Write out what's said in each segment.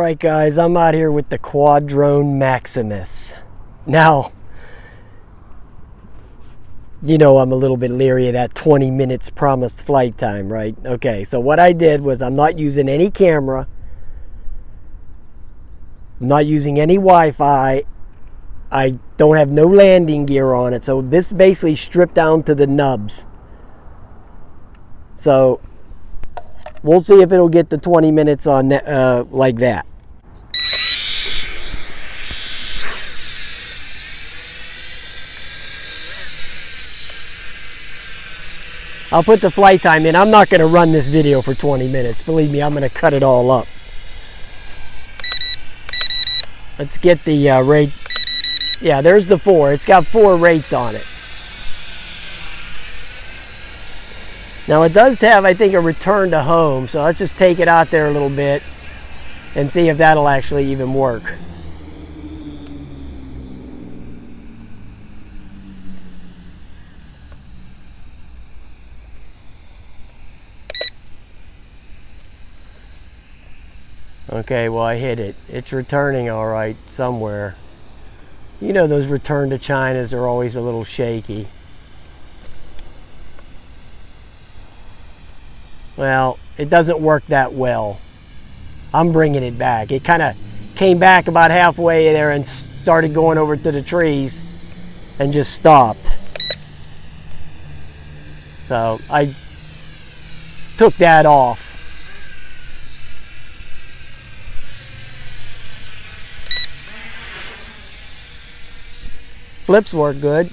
Alright guys, I'm out here with the Quadrone Maximus. Now, you know I'm a little bit leery of that 20 minutes promised flight time, right? Okay, so what I did was I'm not using any camera. I'm not using any Wi-Fi. I don't have no landing gear on it. So this basically stripped down to the nubs. So we'll see if it'll get the 20 minutes on like that. I'll put the flight time in. I'm not going to run this video for 20 minutes. Believe me, I'm going to cut it all up. Let's get the rate. Yeah, there's the 4. It's got 4 rates on it. Now it does have, I think, a return to home. So let's just take it out there a little bit and see if that'll actually even work. Okay, well I hit it. It's returning all right somewhere. You know those return to Chinas are always a little shaky. Well, it doesn't work that well. I'm bringing it back. It kind of came back about halfway there and started going over to the trees and just stopped. So I took that off. Flips work good.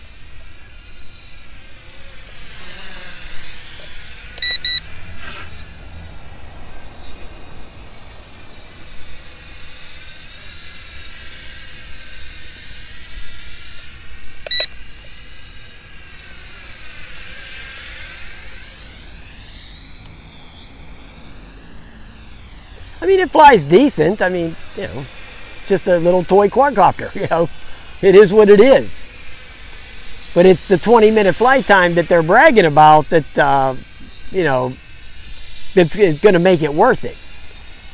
I mean, it flies decent. I mean, you know, just a little toy quadcopter, you know. It is what it is. But it's the 20-minute flight time that they're bragging about that, you know, that's going to make it worth it.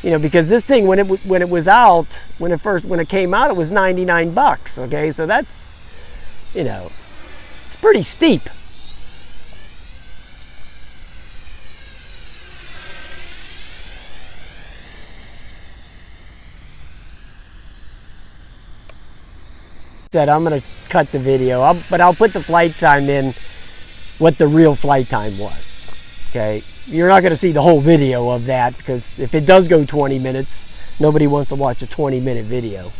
You know, because this thing, when it was out, when it came out, it was 99 bucks. Okay, so that's, you know, it's pretty steep. That I'm going to cut the video, but I'll put the flight time in, what the real flight time was. Okay, you're not going to see the whole video of that because if it does go 20 minutes, nobody wants to watch a 20-minute video.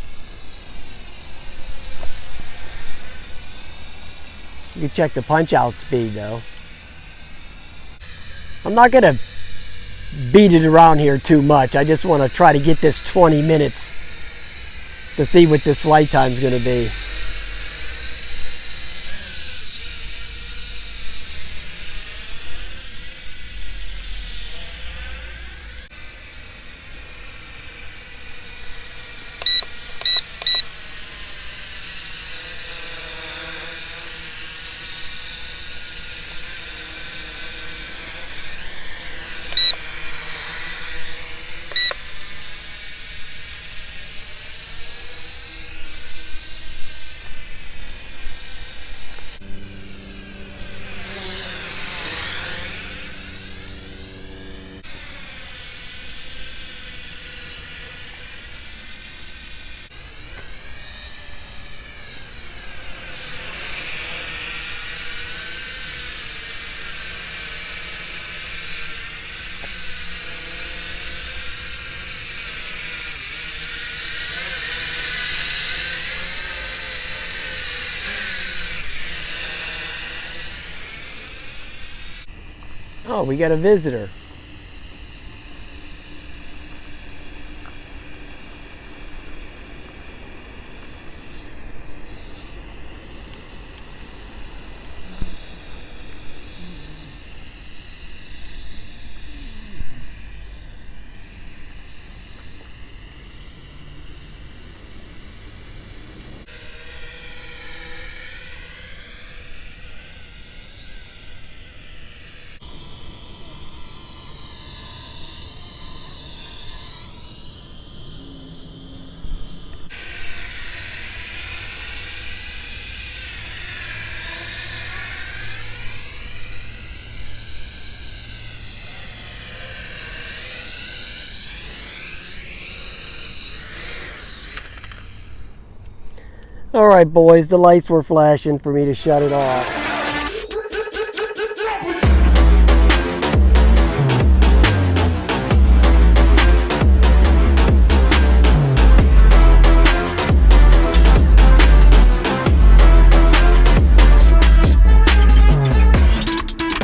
You can check the punch-out speed though. I'm not going to beat it around here too much. I just want to try to get this 20 minutes to see what this flight time is going to be. Oh, we got a visitor. All right, boys, the lights were flashing for me to shut it off.